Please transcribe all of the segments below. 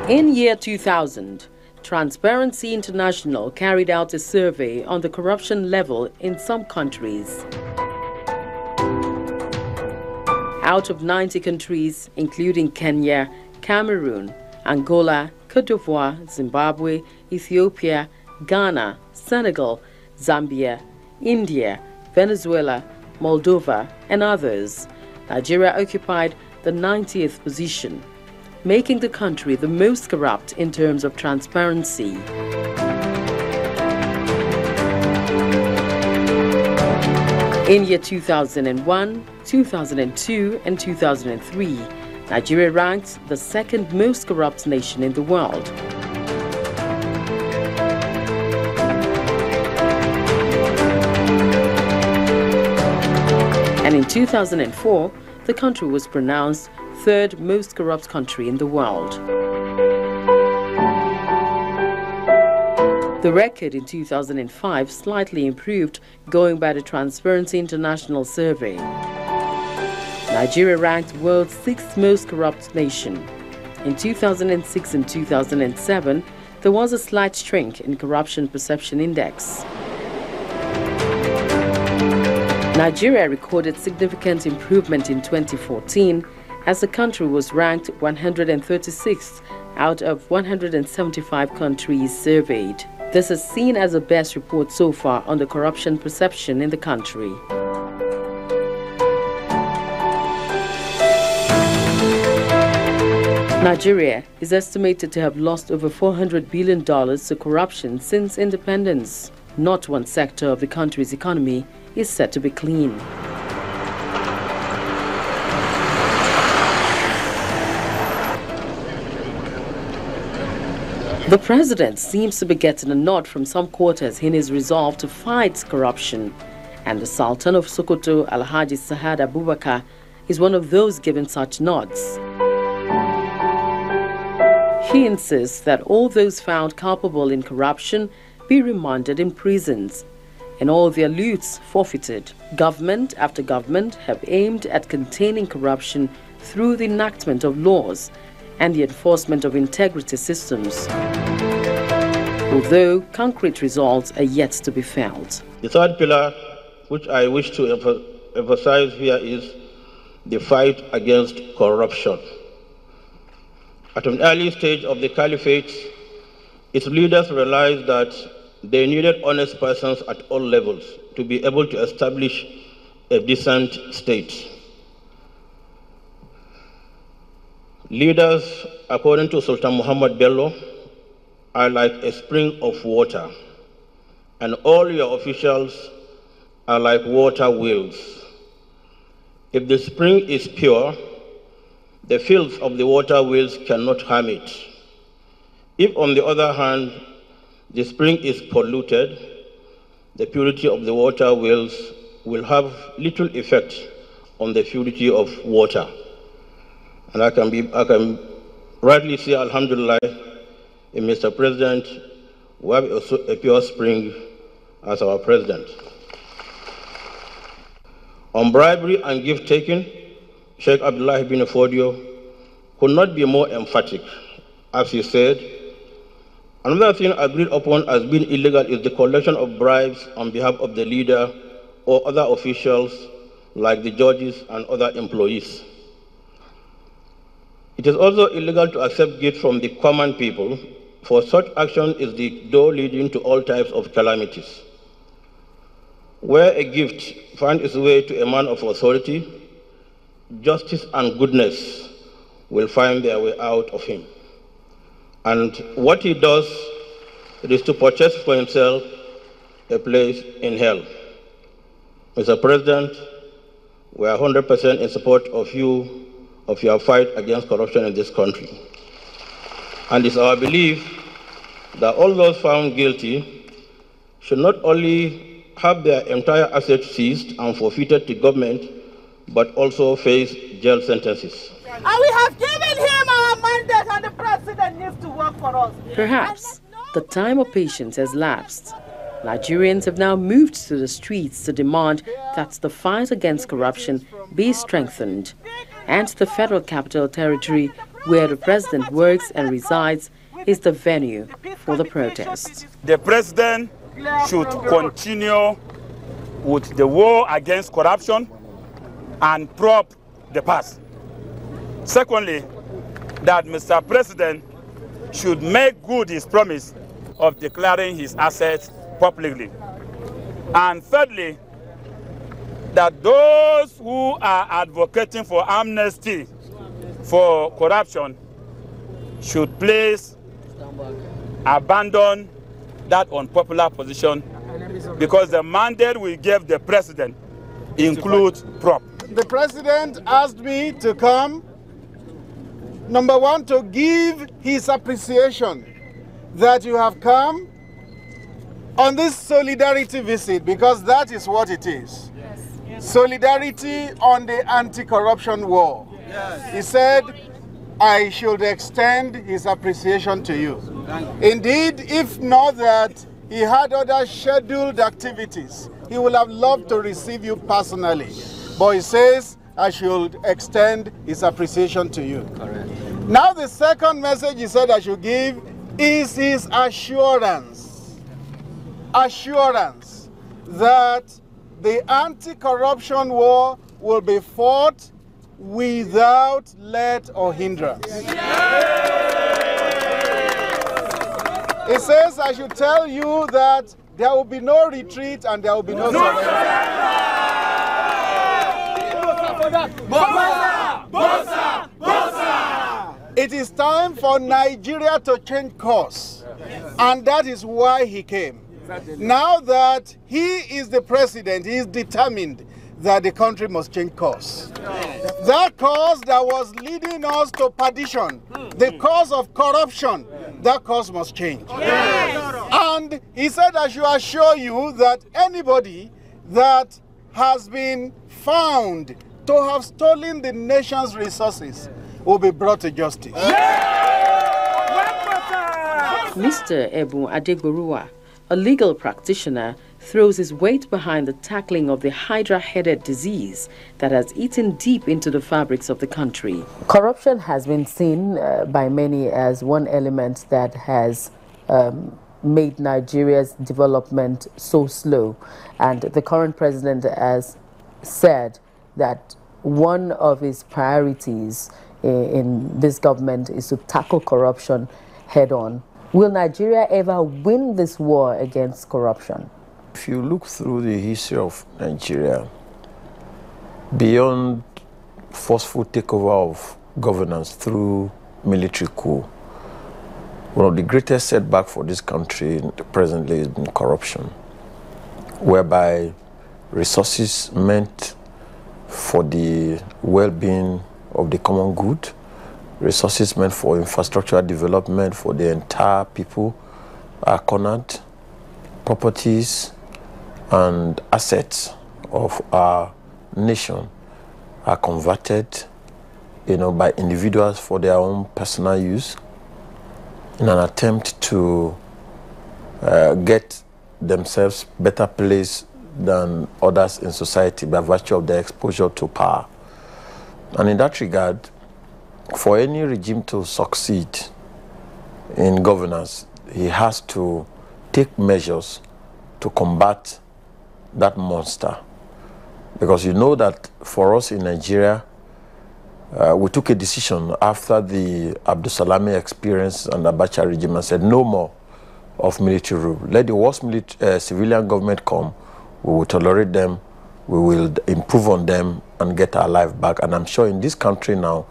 In year 2000, Transparency International carried out a survey on the corruption level in some countries. Out of 90 countries, including Kenya, Cameroon, Angola, Côte-d'Ivoire, Zimbabwe, Ethiopia, Ghana, Senegal, Zambia, India, Venezuela, Moldova, and others, Nigeria occupied the 90th position, making the country the most corrupt in terms of transparency. In year 2001, 2002, and 2003, Nigeria ranked the second most corrupt nation in the world. And in 2004, the country was pronounced third most corrupt country in the world. The record in 2005 slightly improved, going by the Transparency International survey. Nigeria ranked world's sixth most corrupt nation. In 2006 and 2007, there was a slight shrink in Corruption Perception Index. Nigeria recorded significant improvement in 2014 as the country was ranked 136th out of 175 countries surveyed. This is seen as the best report so far on the corruption perception in the country. Nigeria is estimated to have lost over $400 billion to corruption since independence. Not one sector of the country's economy is said to be clean. The president seems to be getting a nod from some quarters in his resolve to fight corruption, and the Sultan of Sokoto, Alhaji Sahad Abubakar, is one of those given such nods. He insists that all those found culpable in corruption be remanded in prisons and all their loots forfeited. Government after government have aimed at containing corruption through the enactment of laws and the enforcement of integrity systems, although concrete results are yet to be felt. The third pillar, which I wish to emphasize here, is the fight against corruption. At an early stage of the caliphate, its leaders realized that they needed honest persons at all levels to be able to establish a decent state. Leaders, according to Sultan Muhammad Bello, are like a spring of water, and all your officials are like water wheels. If the spring is pure, the fields of the water wheels cannot harm it. If, on the other hand, the spring is polluted, the purity of the water wheels will have little effect on the purity of water. And I can rightly say, Alhamdulillah, Mr. President, we have a pure spring as our president. On bribery and gift-taking, Sheikh Abdullah bin Fodio could not be more emphatic. As he said, another thing agreed upon as being illegal is the collection of bribes on behalf of the leader or other officials like the judges and other employees. It is also illegal to accept gifts from the common people, for such action is the door leading to all types of calamities. Where a gift finds its way to a man of authority, justice and goodness will find their way out of him. And what he does is to purchase for himself a place in hell. Mr. President, we are 100% in support of you, of your fight against corruption in this country. And it's our belief that all those found guilty should not only have their entire assets seized and forfeited to government, but also face jail sentences. And we have given him our mandate, and the president needs to work for us. Perhaps the time of patience has lapsed. Nigerians have now moved to the streets to demand that the fight against corruption be strengthened and the Federal Capital Territory where the president works and resides, is the venue for the protest. The president should continue with the war against corruption and prop the past. Secondly, that Mr. President should make good his promise of declaring his assets publicly. And thirdly, that those who are advocating for amnesty for corruption should abandon that unpopular position, because the mandate we gave the president includes prop. The president asked me to come, number one, to give his appreciation that you have come on this solidarity visit, because that is what it is. Yes. Solidarity on the anti-corruption war. Yes. He said, I should extend his appreciation to you. Indeed, if not that he had other scheduled activities, he would have loved to receive you personally. But he says, I should extend his appreciation to you. Correct. Now the second message he said I should give is his assurance that the anti-corruption war will be fought without let or hindrance. It says I should tell you that there will be no retreat and there will be no surrender. It is time for Nigeria to change course, and that is why he came. Now that he is the president, he is determined that the country must change course. That course that was leading us to perdition, the course of corruption, that course must change. And he said, I should assure you that anybody that has been found to have stolen the nation's resources will be brought to justice. Mr. Ebu Adegboruwa, a legal practitioner, throws his weight behind the tackling of the hydra-headed disease that has eaten deep into the fabrics of the country. Corruption has been seen by many as one element that has made Nigeria's development so slow. And the current president has said that one of his priorities in this government is to tackle corruption head-on. Will Nigeria ever win this war against corruption? If you look through the history of Nigeria, beyond forceful takeover of governance through military coup, one of the greatest setbacks for this country presently is corruption, whereby resources meant for the well-being of the common good, resources meant for infrastructural development for the entire people are cornered, properties and assets of our nation are converted, by individuals for their own personal use in an attempt to get themselves better placed than others in society by virtue of their exposure to power. And in that regard, for any regime to succeed in governance, he has to take measures to combat that monster. Because you know that for us in Nigeria, we took a decision after the Abdulsalami experience and Abacha regime and said no more of military rule. Let the worst civilian government come, we will tolerate them, we will improve on them and get our life back. And I'm sure in this country now,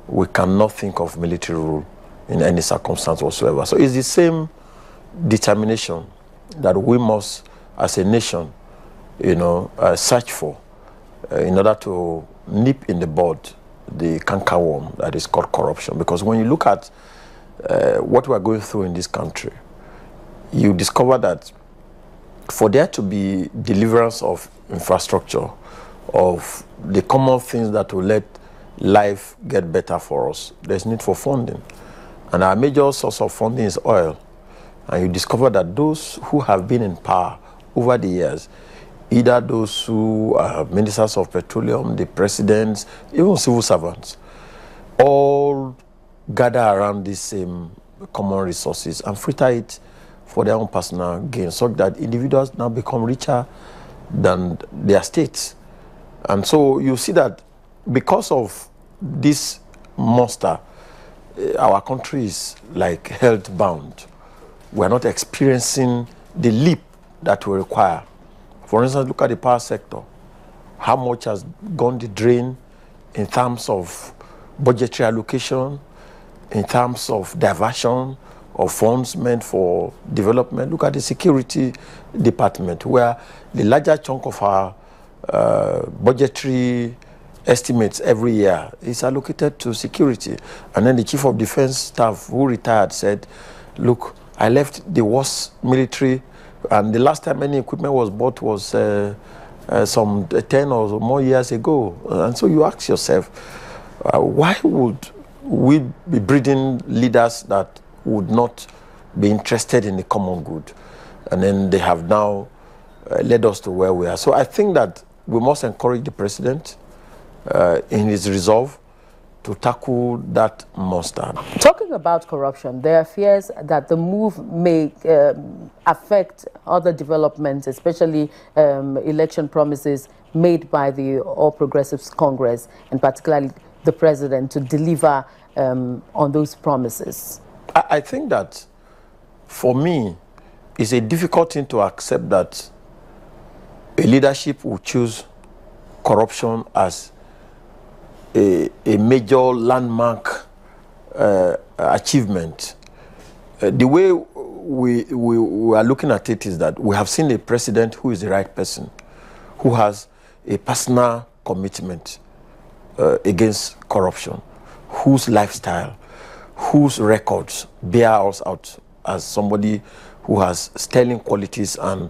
we cannot think of military rule in any circumstance whatsoever. So it's the same determination that we must, as a nation, search for in order to nip in the bud the cankerworm that is called corruption. Because when you look at what we are going through in this country, you discover that for there to be deliverance of infrastructure, of the common things that will let life get better for us, there's need for funding. And our major source of funding is oil. And you discover that those who have been in power over the years, either those who are ministers of petroleum, the presidents, even civil servants, all gather around these same common resources and fritter it for their own personal gain, so that individuals now become richer than their states. And so you see that because of this monster, our country is like health bound. We're not experiencing the leap that we require. For instance, look at the power sector. How much has gone the drain in terms of budgetary allocation, in terms of diversion of funds meant for development. Look at the security department, where the larger chunk of our budgetary estimates every year is allocated to security. And then the chief of defense staff who retired said, look, I left the worst military, and the last time any equipment was bought was some 10 or more years ago. And so you ask yourself, why would we be breeding leaders that would not be interested in the common good? And then they have now led us to where we are. So I think that we must encourage the president in his resolve to tackle that monster. Talking about corruption, there are fears that the move may affect other developments, especially election promises made by the All Progressives Congress, and particularly the president, to deliver on those promises. I think that, for me, it's a difficult thing to accept that a leadership will choose corruption as a major landmark achievement. The way we are looking at it is that we have seen a president who is the right person, who has a personal commitment against corruption, whose lifestyle, whose records bear us out as somebody who has sterling qualities and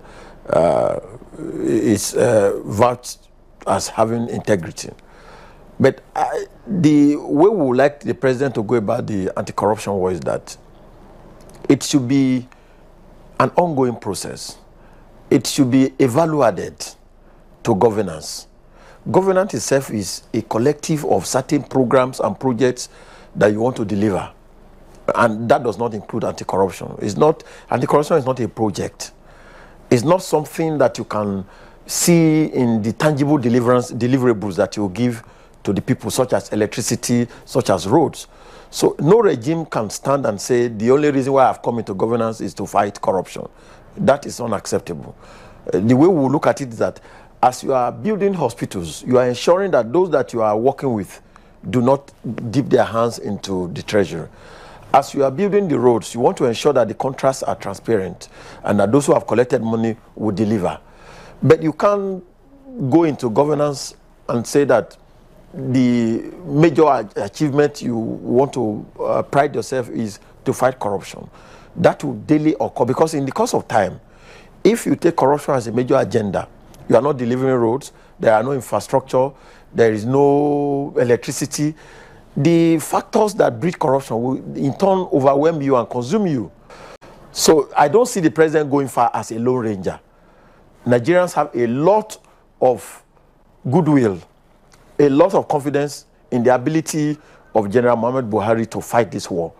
is vouched as having integrity. But the way we would like the president to go about the anti-corruption war is that it should be an ongoing process. It should be evaluated to governance. Governance itself is a collective of certain programs and projects that you want to deliver. And that does not include anti-corruption. Anti-corruption is not a project. It's not something that you can see in the tangible deliverables that you give to the people, such as electricity, such as roads. So no regime can stand and say, the only reason why I've come into governance is to fight corruption. That is unacceptable. The way we look at it is that as you are building hospitals, you are ensuring that those that you are working with do not dip their hands into the treasury. As you are building the roads, you want to ensure that the contracts are transparent and that those who have collected money will deliver. But you can't go into governance and say that the major achievement you want to pride yourself is to fight corruption. That will daily occur, because in the course of time, if you take corruption as a major agenda, you are not delivering roads, there are no infrastructure, there is no electricity. The factors that breed corruption will in turn overwhelm you and consume you. So I don't see the president going far as a lone ranger. Nigerians have a lot of goodwill, a lot of confidence in the ability of General Muhammadu Buhari to fight this war.